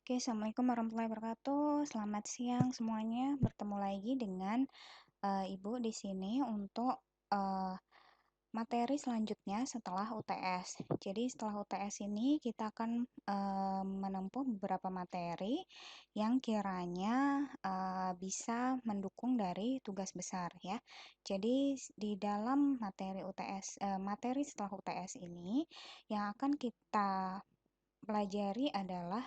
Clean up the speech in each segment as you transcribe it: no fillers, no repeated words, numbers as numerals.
Oke, Assalamualaikum warahmatullahi wabarakatuh. Selamat siang semuanya. Bertemu lagi dengan Ibu di sini untuk eh, materi selanjutnya setelah UTS. Jadi setelah UTS ini kita akan menempuh beberapa materi yang kiranya bisa mendukung dari tugas besar ya. Jadi di dalam materi UTS, materi setelah UTS ini yang akan kita pelajari adalah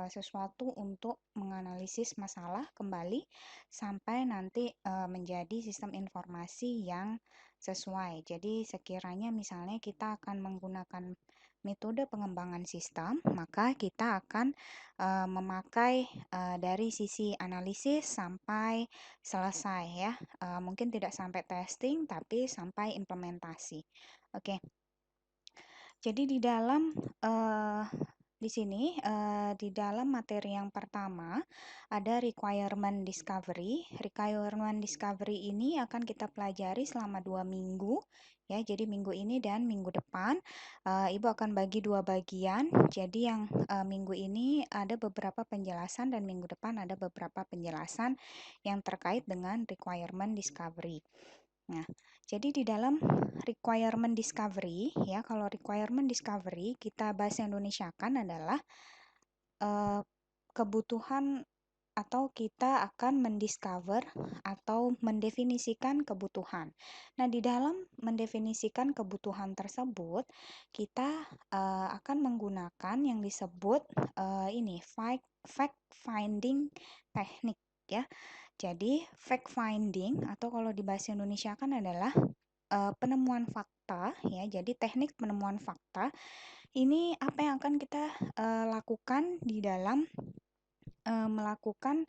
sesuatu untuk menganalisis masalah kembali sampai nanti menjadi sistem informasi yang sesuai. Jadi sekiranya misalnya kita akan menggunakan metode pengembangan sistem, maka kita akan memakai dari sisi analisis sampai selesai ya. Mungkin tidak sampai testing tapi sampai implementasi. Oke. Jadi di sini di dalam materi yang pertama ada requirement discovery. Requirement discovery ini akan kita pelajari selama 2 minggu ya. Jadi minggu ini dan minggu depan Ibu akan bagi 2 bagian. Jadi yang minggu ini ada beberapa penjelasan dan minggu depan ada beberapa penjelasan yang terkait dengan requirement discovery. Nah, jadi di dalam requirement discovery ya, kalau requirement discovery kita bahasa Indonesiakan adalah kebutuhan atau kita akan mendiscover atau mendefinisikan kebutuhan. Nah, di dalam mendefinisikan kebutuhan tersebut, kita akan menggunakan yang disebut ini fact finding teknik ya. Jadi, fact finding atau kalau di bahasa Indonesia kan adalah penemuan fakta ya. Jadi, teknik penemuan fakta ini apa yang akan kita lakukan di dalam melakukan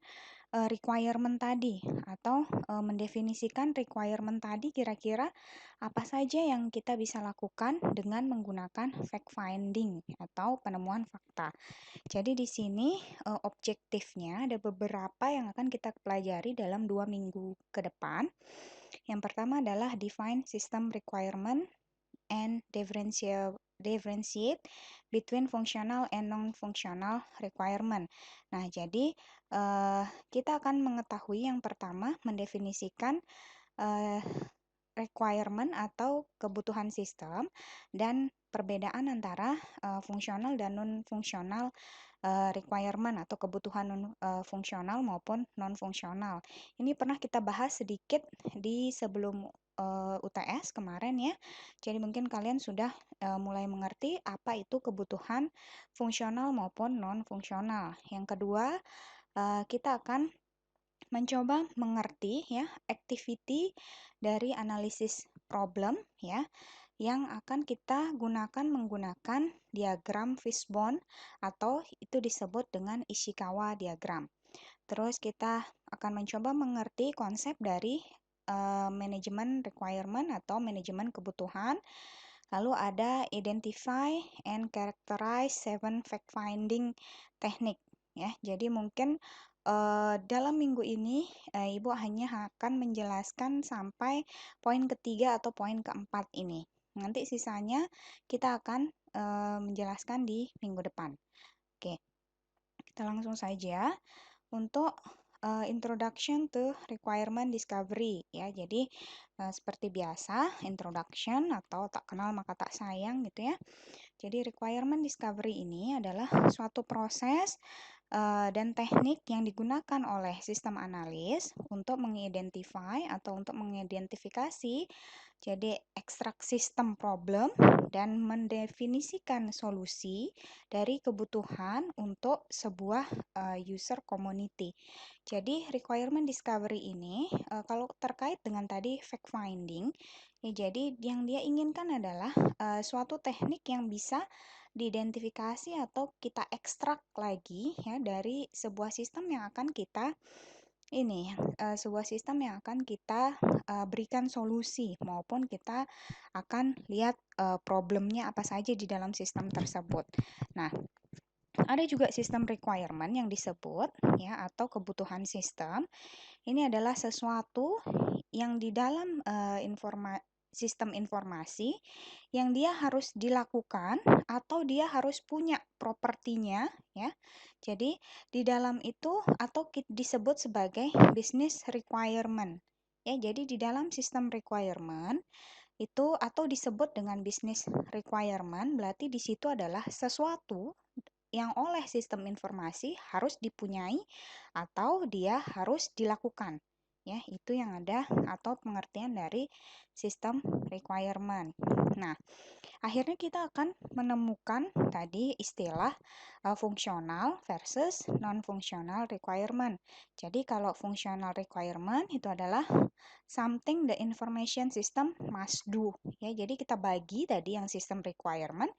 requirement tadi atau mendefinisikan requirement tadi kira-kira apa saja yang kita bisa lakukan dengan menggunakan fact finding atau penemuan fakta. Jadi di sini objektifnya ada beberapa yang akan kita pelajari dalam 2 minggu ke depan. Yang pertama adalah define system requirement and differentiate between functional and non-functional requirement. Nah, jadi kita akan mengetahui yang pertama mendefinisikan requirement atau kebutuhan sistem dan perbedaan antara fungsional dan non-fungsional requirement atau kebutuhan fungsional maupun non-fungsional. Ini pernah kita bahas sedikit di sebelum UTS kemarin ya. Jadi mungkin kalian sudah mulai mengerti apa itu kebutuhan fungsional maupun non-fungsional. Yang kedua, kita akan mencoba mengerti ya activity dari analisis problem ya yang akan kita gunakan menggunakan diagram fishbone atau itu disebut dengan Ishikawa diagram. Terus kita akan mencoba mengerti konsep dari manajemen requirement atau manajemen kebutuhan. Lalu ada identify and characterize 7 fact finding teknik ya. Jadi mungkin dalam minggu ini Ibu hanya akan menjelaskan sampai poin ketiga atau poin keempat ini. Nanti sisanya kita akan menjelaskan di minggu depan. Oke, kita langsung saja untuk introduction to requirement discovery ya. Jadi seperti biasa introduction atau tak kenal maka tak sayang gitu ya. Jadi requirement discovery ini adalah suatu proses dan teknik yang digunakan oleh sistem analis untuk mengidentify atau untuk mengidentifikasi jadi ekstrak sistem problem dan mendefinisikan solusi dari kebutuhan untuk sebuah user community. Jadi requirement discovery ini kalau terkait dengan tadi fact finding ya, jadi yang dia inginkan adalah suatu teknik yang bisa diidentifikasi atau kita ekstrak lagi ya dari sebuah sistem yang akan kita sebuah sistem yang akan kita berikan solusi maupun kita akan lihat problemnya apa saja di dalam sistem tersebut. Nah, ada juga sistem requirement yang disebut ya atau kebutuhan sistem. Ini adalah sesuatu yang di dalam sistem informasi yang dia harus dilakukan atau dia harus punya propertinya ya. Jadi di dalam itu atau disebut sebagai business requirement. Ya, jadi di dalam sistem requirement itu atau disebut dengan business requirement berarti di situ adalah sesuatu yang oleh sistem informasi harus dipunyai atau dia harus dilakukan. Ya, itu yang ada atau pengertian dari sistem requirement. Nah, akhirnya kita akan menemukan tadi istilah fungsional versus non-functional requirement. Jadi kalau functional requirement itu adalah something the information system must do. Ya, jadi kita bagi tadi yang sistem requirement,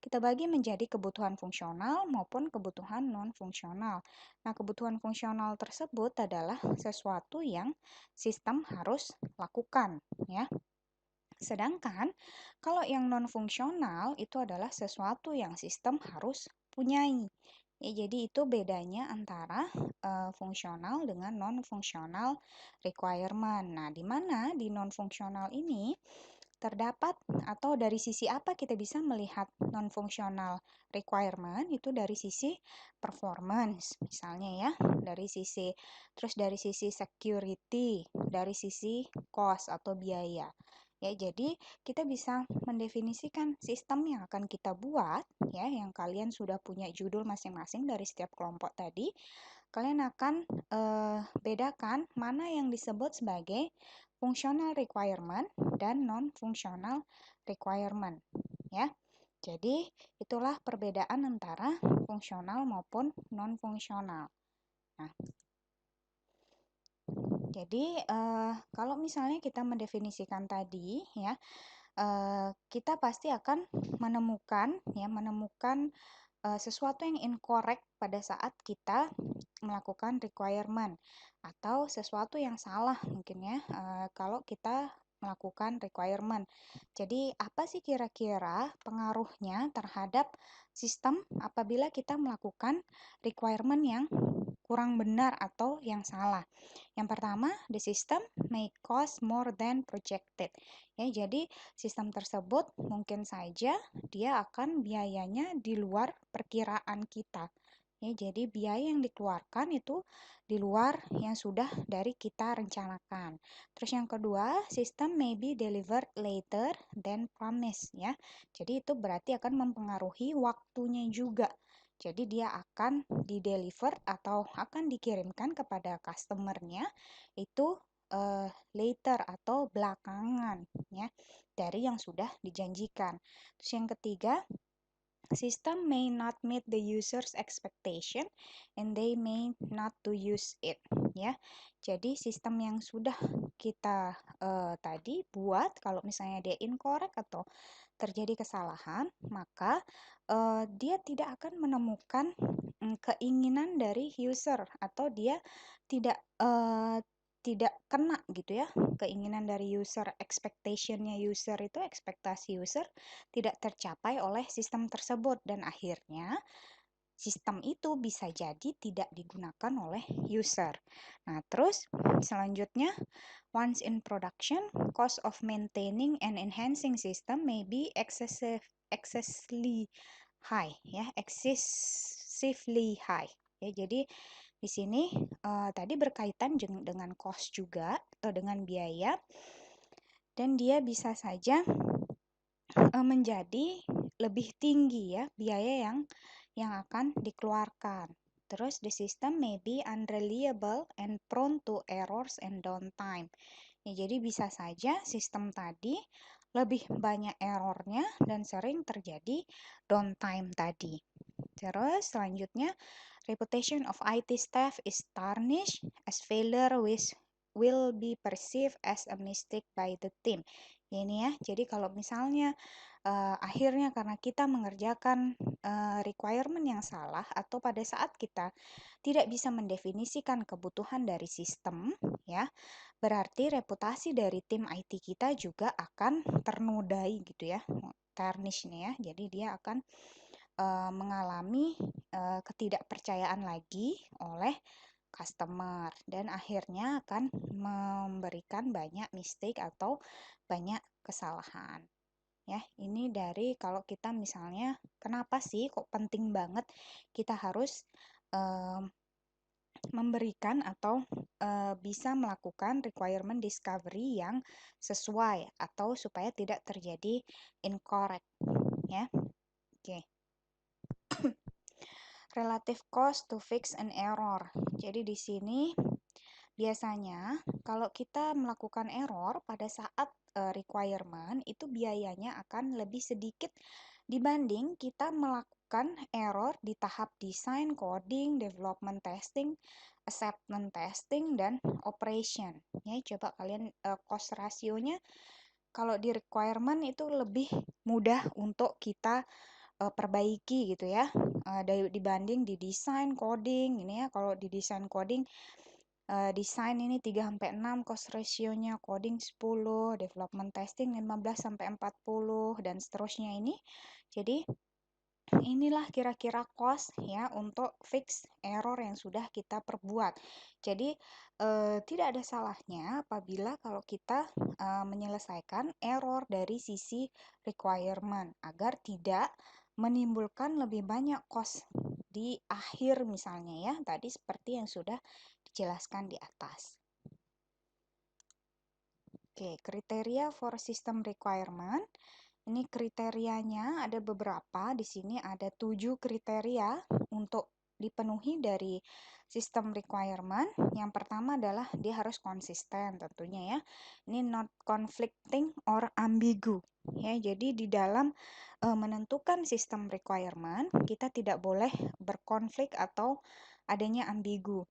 kita bagi menjadi kebutuhan fungsional maupun kebutuhan non-fungsional. Nah, kebutuhan fungsional tersebut adalah sesuatu yang sistem harus lakukan, ya. Sedangkan kalau yang non-fungsional itu adalah sesuatu yang sistem harus punyai. Ya, jadi itu bedanya antara fungsional dengan non-fungsional requirement. Nah, di mana di non-fungsional ini terdapat atau dari sisi apa kita bisa melihat non-fungsional requirement itu dari sisi performance misalnya ya, dari sisi terus dari sisi security, dari sisi cost atau biaya. Ya, jadi kita bisa mendefinisikan sistem yang akan kita buat ya, yang kalian sudah punya judul masing-masing dari setiap kelompok tadi. Kalian akan bedakan mana yang disebut sebagai functional requirement dan non-functional requirement ya. Jadi itulah perbedaan antara fungsional maupun non-fungsional. Nah, jadi kalau misalnya kita mendefinisikan tadi ya, kita pasti akan menemukan sesuatu yang incorrect pada saat kita melakukan requirement atau sesuatu yang salah mungkin ya kalau kita melakukan requirement. Jadi apa sih kira-kira pengaruhnya terhadap sistem apabila kita melakukan requirement yang kurang benar atau yang salah? Yang pertama, the system may cost more than projected. Ya, jadi sistem tersebut mungkin saja dia akan biayanya di luar perkiraan kita. Ya, jadi biaya yang dikeluarkan itu di luar yang sudah dari kita rencanakan. Terus yang kedua, sistem may be delivered later than promised ya. Jadi itu berarti akan mempengaruhi waktunya juga. Jadi dia akan di-deliver atau akan dikirimkan kepada customer-nya itu later atau belakangan ya dari yang sudah dijanjikan. Terus yang ketiga, system may not meet the user's expectation and they may not to use it ya. Jadi sistem yang sudah kita tadi buat kalau misalnya dia incorrect atau terjadi kesalahan, maka dia tidak akan menemukan keinginan dari user atau dia tidak tidak kena gitu ya keinginan dari user, expectationnya user itu ekspektasi user tidak tercapai oleh sistem tersebut dan akhirnya sistem itu bisa jadi tidak digunakan oleh user. Nah, terus selanjutnya once in production, cost of maintaining and enhancing system may be excessively high ya, excessively high. Ya, jadi di sini tadi berkaitan dengan cost juga atau dengan biaya dan dia bisa saja menjadi lebih tinggi ya biaya yang akan dikeluarkan. Terus the system may be unreliable and prone to errors and downtime. Ya, jadi bisa saja sistem tadi lebih banyak errornya dan sering terjadi downtime tadi. Terus selanjutnya, reputation of IT staff is tarnished as failure will be perceived as a mistake by the team. Ya, ini ya, jadi kalau misalnya akhirnya karena kita mengerjakan requirement yang salah atau pada saat kita tidak bisa mendefinisikan kebutuhan dari sistem, ya, berarti reputasi dari tim IT kita juga akan ternodai gitu ya, tarnishnya ya. Jadi dia akan mengalami ketidakpercayaan lagi oleh customer dan akhirnya akan memberikan banyak mistake atau banyak kesalahan. Ya, ini dari kalau kita misalnya kenapa sih kok penting banget kita harus memberikan atau bisa melakukan requirement discovery yang sesuai atau supaya tidak terjadi incorrect ya. Oke. Relative cost to fix an error. Jadi di sini biasanya kalau kita melakukan error pada saat requirement itu biayanya akan lebih sedikit dibanding kita melakukan error di tahap design, coding, development testing, acceptance testing, dan operation. Ya, coba kalian cost rasionya kalau di requirement itu lebih mudah untuk kita perbaiki gitu ya, dibanding di desain coding ini ya. Kalau di desain coding, desain ini 3-6 cost rasionya, coding 10, development testing 15-40 dan seterusnya ini. Jadi inilah kira-kira cost ya untuk fix error yang sudah kita perbuat. Jadi tidak ada salahnya apabila kalau kita menyelesaikan error dari sisi requirement agar tidak menimbulkan lebih banyak cost di akhir misalnya ya. Tadi seperti yang sudah dijelaskan di atas. Oke, kriteria for system requirement. Ini kriterianya ada beberapa. Di sini ada 7 kriteria untuk dipenuhi dari sistem requirement. Yang pertama adalah dia harus konsisten tentunya ya. Ini not conflicting or ambigu. Ya, jadi di dalam menentukan sistem requirement, kita tidak boleh berkonflik atau adanya ambigu.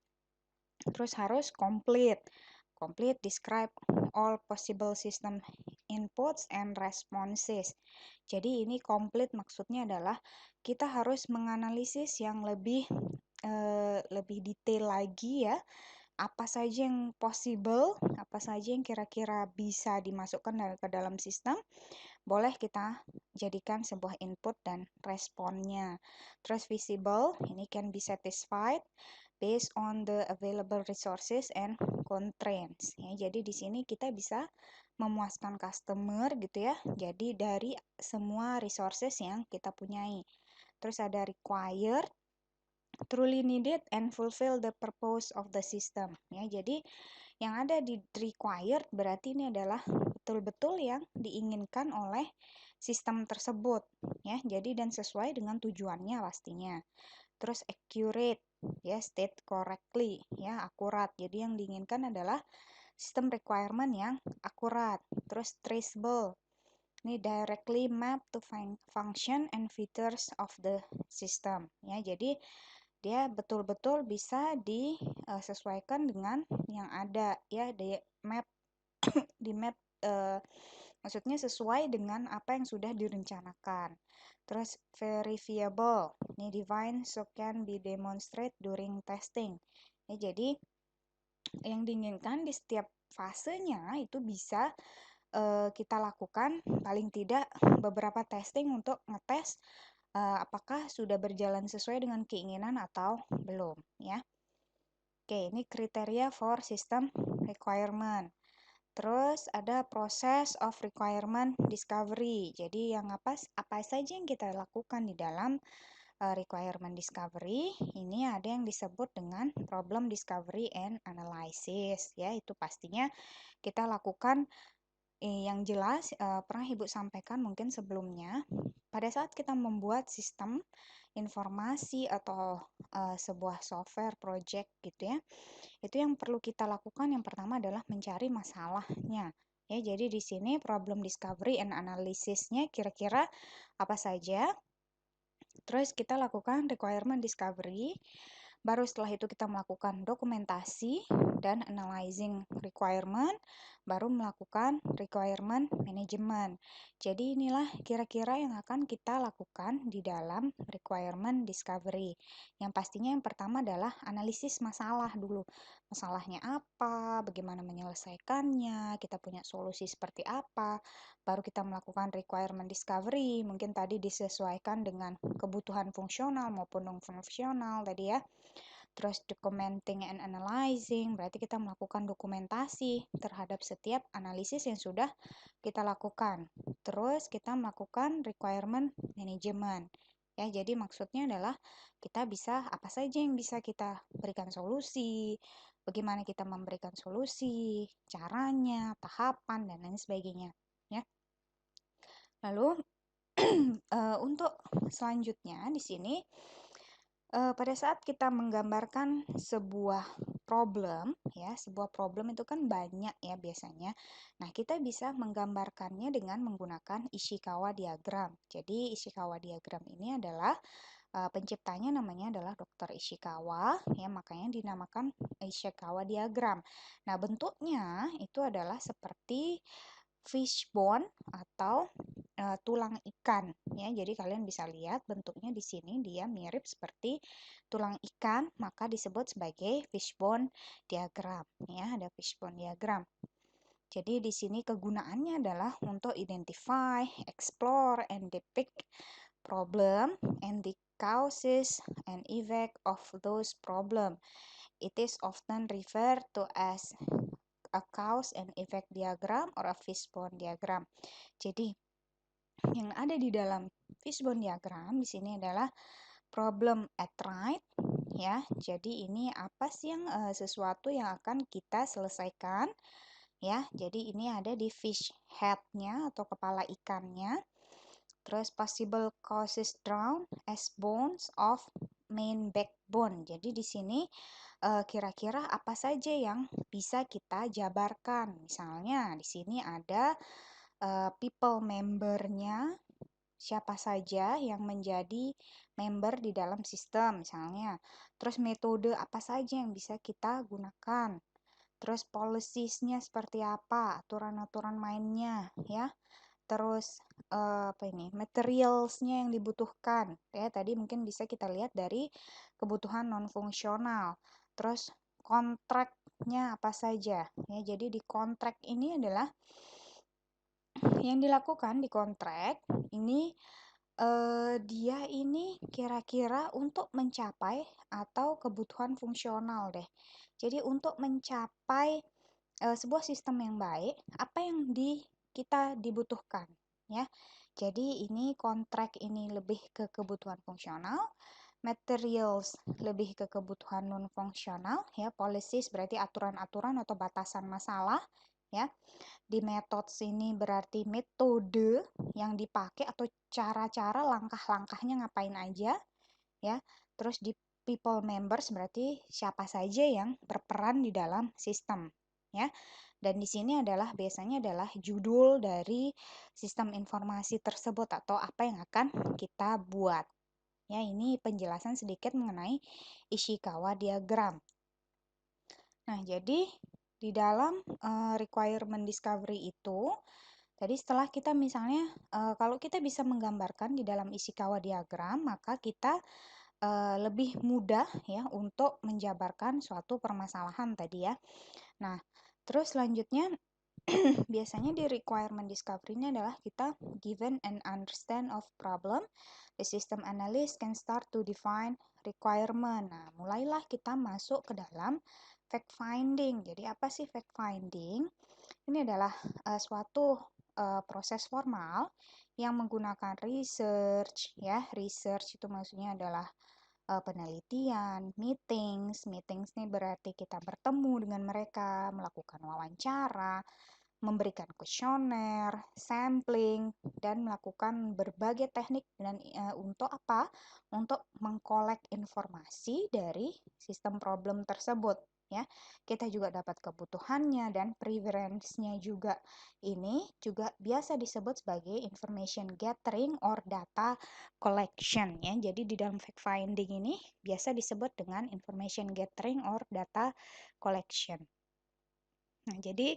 Terus harus complete. Complete describe all possible system inputs and responses. Jadi ini complete maksudnya adalah kita harus menganalisis yang lebih detail lagi ya. Apa saja yang possible, apa saja yang kira-kira bisa dimasukkan ke dalam sistem, boleh kita jadikan sebuah input dan responnya. Terus visible, ini can be satisfied based on the available resources and constraints. Ya, jadi di sini kita bisa memuaskan customer gitu ya. Jadi dari semua resources yang kita punyai. Terus ada required, truly needed and fulfill the purpose of the system. Ya, jadi yang ada di required berarti ini adalah betul-betul yang diinginkan oleh sistem tersebut ya. Jadi dan sesuai dengan tujuannya pastinya. Terus accurate ya, state correctly ya, akurat. Jadi yang diinginkan adalah sistem requirement yang akurat. Terus traceable. Ini directly map to function and features of the system ya. Jadi dia betul-betul bisa disesuaikan dengan yang ada ya, di map maksudnya sesuai dengan apa yang sudah direncanakan. Terus verifiable, ini define so can be demonstrate during testing. Ya, jadi yang diinginkan di setiap fasenya itu bisa kita lakukan paling tidak beberapa testing untuk ngetes apakah sudah berjalan sesuai dengan keinginan atau belum ya. Oke, ini kriteria for system requirement. Terus ada proses of requirement discovery. Jadi yang apa saja yang kita lakukan di dalam requirement discovery, ini ada yang disebut dengan problem discovery and analysis ya. Itu pastinya kita lakukan yang jelas pernah Ibu sampaikan mungkin sebelumnya, pada saat kita membuat sistem informasi atau sebuah software project gitu ya, itu yang perlu kita lakukan yang pertama adalah mencari masalahnya. Ya, jadi di sini problem discovery and analysisnya kira-kira apa saja. Terus kita lakukan requirement discovery. Baru setelah itu kita melakukan dokumentasi dan analyzing requirement, baru melakukan requirement management. Jadi inilah kira-kira yang akan kita lakukan di dalam requirement discovery. Yang pastinya yang pertama adalah analisis masalah dulu. Masalahnya apa, bagaimana menyelesaikannya, kita punya solusi seperti apa, baru kita melakukan requirement discovery. Mungkin tadi disesuaikan dengan kebutuhan fungsional maupun non-fungsional tadi ya. Terus documenting and analyzing, berarti kita melakukan dokumentasi terhadap setiap analisis yang sudah kita lakukan. Terus kita melakukan requirement management. Ya, jadi maksudnya adalah kita bisa apa saja yang bisa kita berikan solusi, bagaimana kita memberikan solusi, caranya, tahapan dan lain sebagainya, ya. Lalu untuk selanjutnya di sini pada saat kita menggambarkan sebuah problem, ya, sebuah problem itu kan banyak ya biasanya. Nah, kita bisa menggambarkannya dengan menggunakan Ishikawa diagram. Jadi, Ishikawa diagram ini adalah penciptanya namanya adalah Dr. Ishikawa, ya, makanya dinamakan Ishikawa diagram. Nah, bentuknya itu adalah seperti fishbone atau tulang ikan, ya. Jadi kalian bisa lihat bentuknya di sini dia mirip seperti tulang ikan, maka disebut sebagai fishbone diagram, ya. Ada fishbone diagram. Jadi di sini kegunaannya adalah untuk identify, explore, and depict problem and the causes and effect of those problem. It is often referred to as a cause and effect diagram or a fishbone diagram. Jadi yang ada di dalam fishbone diagram di sini adalah problem at right, ya. Jadi ini apa sih yang sesuatu yang akan kita selesaikan, ya. Jadi ini ada di fish head-nya atau kepala ikannya. Terus possible causes drown as bones of main backbone. Jadi di sini kira-kira apa saja yang bisa kita jabarkan. Misalnya di sini ada people membernya, siapa saja yang menjadi member di dalam sistem misalnya. Terus metode apa saja yang bisa kita gunakan. Terus policies-nya seperti apa, aturan-aturan mainnya, ya. Terus apa ini? Materials-nya yang dibutuhkan. Ya, tadi mungkin bisa kita lihat dari kebutuhan non fungsional. Terus kontraknya apa saja. Ya, jadi di kontrak ini adalah yang dilakukan di kontrak ini dia ini kira-kira untuk mencapai atau kebutuhan fungsional deh. Jadi untuk mencapai sebuah sistem yang baik, apa yang kita dibutuhkan, ya. Jadi ini kontrak ini lebih ke kebutuhan fungsional, materials lebih ke kebutuhan non fungsional, ya. Policies berarti aturan-aturan atau batasan masalah, ya. Di methods ini berarti metode yang dipakai atau cara-cara langkah-langkahnya ngapain aja, ya. Terus di people members berarti siapa saja yang berperan di dalam sistem, ya. Dan di sini adalah biasanya adalah judul dari sistem informasi tersebut atau apa yang akan kita buat. Ya, ini penjelasan sedikit mengenai Ishikawa diagram. Nah, jadi di dalam requirement discovery itu, tadi setelah kita misalnya kalau kita bisa menggambarkan di dalam Ishikawa diagram, maka kita lebih mudah ya untuk menjabarkan suatu permasalahan tadi ya. Nah, terus selanjutnya biasanya di requirement discovery ini adalah kita given and understand of problem, the system analyst can start to define requirement. Nah, mulailah kita masuk ke dalam fact finding. Jadi apa sih fact finding? Ini adalah suatu proses formal yang menggunakan research, ya. Research itu maksudnya adalah penelitian, meetings. Meetings ini berarti kita bertemu dengan mereka, melakukan wawancara, memberikan kuesioner, sampling, dan melakukan berbagai teknik dan untuk apa? Untuk mengkolek informasi dari sistem problem tersebut. Ya, kita juga dapat kebutuhannya dan preference-nya juga. Ini juga biasa disebut sebagai information gathering or data collection ya. Jadi di dalam fact finding ini biasa disebut dengan information gathering or data collection. Nah, jadi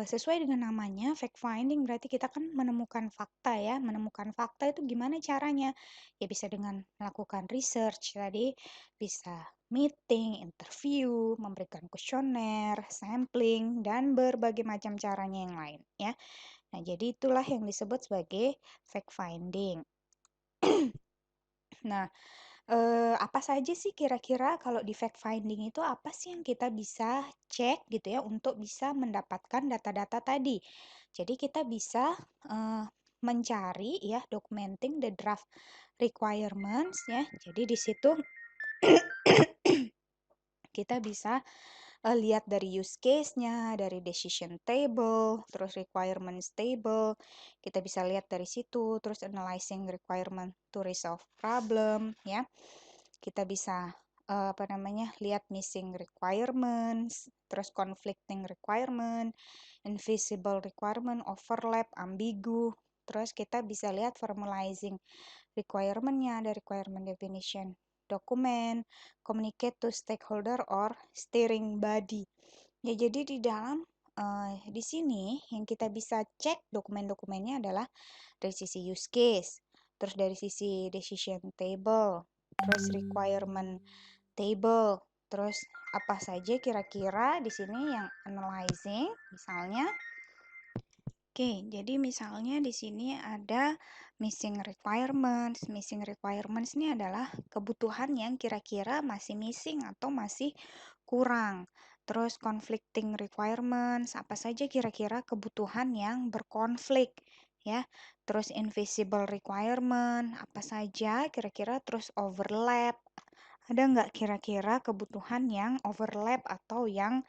sesuai dengan namanya fact finding berarti kita kan menemukan fakta ya. Menemukan fakta itu gimana caranya? Ya bisa dengan melakukan research tadi, bisa meeting, interview, memberikan kuesioner, sampling, dan berbagai macam caranya yang lain ya. Nah, jadi itulah yang disebut sebagai fact finding. Nah, apa saja sih kira-kira kalau di fact finding itu apa sih yang kita bisa cek gitu ya untuk bisa mendapatkan data-data tadi. Jadi kita bisa mencari ya, documenting the draft requirements ya. Jadi di situ kita bisa lihat dari use case-nya, dari decision table, terus requirements table. Kita bisa lihat dari situ, terus analyzing requirement to resolve problem ya. Kita bisa apa namanya? Lihat missing requirements, terus conflicting requirement, invisible requirement, overlap, ambigu. Terus kita bisa lihat formalizing requirement-nya, ada requirement definition dokumen, communicate to stakeholder or steering body. Ya, jadi di dalam di sini yang kita bisa cek dokumen-dokumennya adalah dari sisi use case, terus dari sisi decision table, terus requirement table, terus apa saja kira-kira di sini yang analyzing, misalnya. Oke, jadi misalnya di sini ada missing requirements. Missing requirements ini adalah kebutuhan yang kira-kira masih missing atau masih kurang. Terus conflicting requirements, apa saja kira-kira kebutuhan yang berkonflik ya. Terus invisible requirement, apa saja kira-kira, terus overlap. Ada nggak kira-kira kebutuhan yang overlap atau yang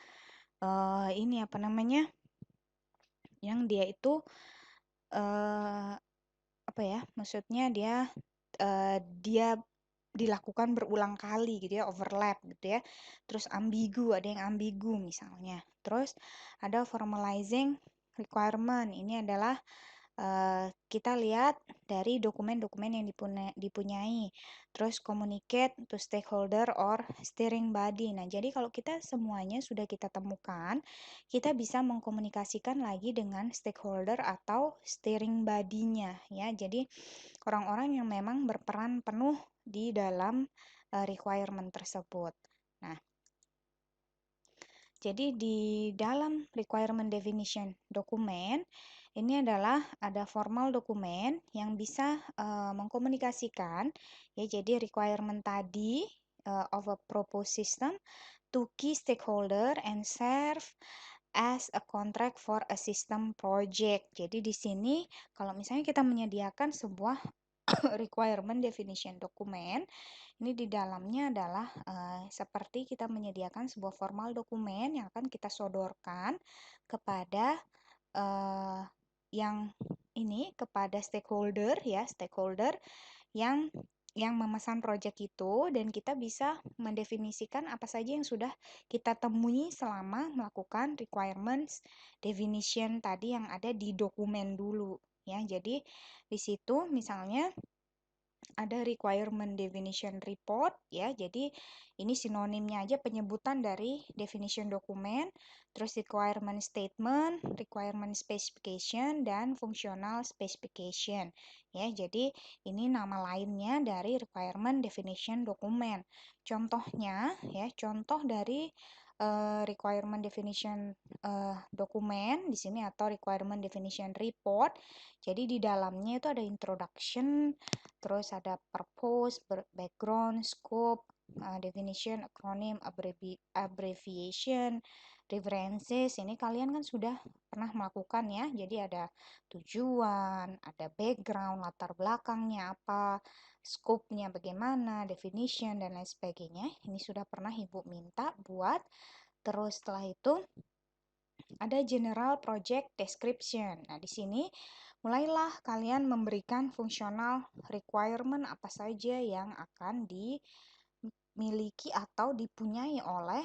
ini apa namanya? Yang dia itu apa ya, maksudnya dia dilakukan berulang kali gitu ya, overlap gitu ya. Terus ambigu, ada yang ambigu misalnya. Terus ada formalizing requirement. Ini adalah kita lihat dari dokumen-dokumen yang dipunyai. Terus communicate to stakeholder or steering body. Nah, jadi kalau kita semuanya sudah kita temukan, kita bisa mengkomunikasikan lagi dengan stakeholder atau steering body-nya ya. Jadi orang-orang yang memang berperan penuh di dalam requirement tersebut. Nah, jadi di dalam requirement definition dokumen ini adalah ada formal dokumen yang bisa mengkomunikasikan ya, jadi requirement tadi of a proposed system to key stakeholder and serve as a contract for a system project. Jadi di sini kalau misalnya kita menyediakan sebuah requirement definition dokumen, ini di dalamnya adalah seperti kita menyediakan sebuah formal dokumen yang akan kita sodorkan kepada eh, yang ini, kepada stakeholder ya, stakeholder yang memesan proyek itu, dan kita bisa mendefinisikan apa saja yang sudah kita temui selama melakukan requirements definition tadi yang ada di dokumen dulu ya. Jadi di situ misalnya ada requirement definition report ya. Jadi ini sinonimnya aja, penyebutan dari definition dokumen, terus requirement statement, requirement specification, dan functional specification ya. Jadi ini nama lainnya dari requirement definition dokumen. Contohnya ya, contoh dari requirement definition dokumen di sini atau requirement definition report. Jadi di dalamnya itu ada introduction, terus ada purpose, background, scope, definition, acronym, abbreviation, references. Ini kalian kan sudah pernah melakukan ya. Jadi ada tujuan, ada background, latar belakangnya apa, scope-nya bagaimana, definition, dan lain sebagainya. Ini sudah pernah Ibu minta buat. Terus setelah itu ada general project description. Nah, di sini mulailah kalian memberikan fungsional requirement apa saja yang akan dimiliki atau dipunyai oleh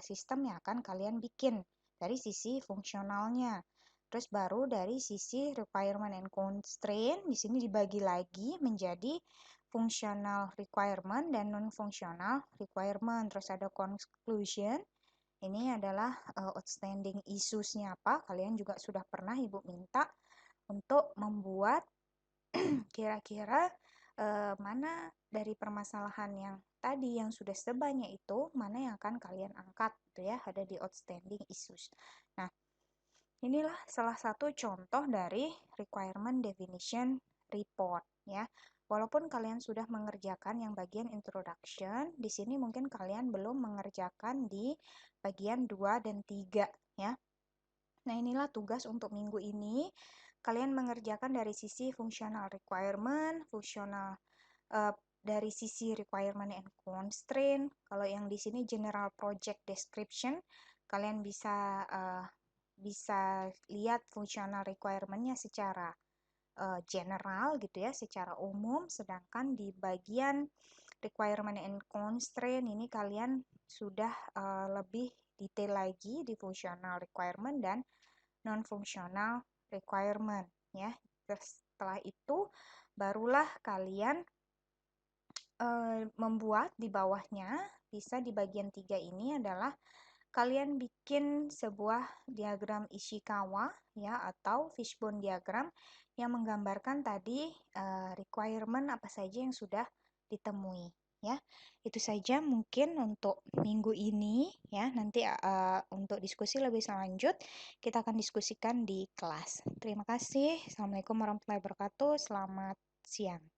sistem yang akan kalian bikin dari sisi fungsionalnya. Terus baru dari sisi requirement and constraint, di sini dibagi lagi menjadi functional requirement dan non-functional requirement. Terus ada conclusion. Ini adalah outstanding issues-nya apa. Kalian juga sudah pernah Ibu minta untuk membuat kira-kira mana dari permasalahan yang tadi yang sudah sebanyak itu, mana yang akan kalian angkat gitu ya, ada di outstanding issues. Nah, inilah salah satu contoh dari requirement definition report ya. Walaupun kalian sudah mengerjakan yang bagian introduction, di sini mungkin kalian belum mengerjakan di bagian 2 dan 3 ya. Nah, inilah tugas untuk minggu ini. kalian mengerjakan dari sisi functional requirement, dari sisi requirement and constraint. Kalau yang di sini general project description, kalian bisa lihat functional requirement-nya secara general gitu ya, secara umum. Sedangkan di bagian requirement and constraint ini kalian sudah lebih detail lagi di functional requirement dan non-functional requirement ya. Terus setelah itu barulah kalian membuat di bawahnya, bisa di bagian 3 ini adalah kalian bikin sebuah diagram Ishikawa ya, atau fishbone diagram yang menggambarkan tadi requirement apa saja yang sudah ditemui ya. Itu saja mungkin untuk minggu ini ya. Nanti untuk diskusi lebih lanjut kita akan diskusikan di kelas. Terima kasih. Assalamualaikum warahmatullahi wabarakatuh. Selamat siang.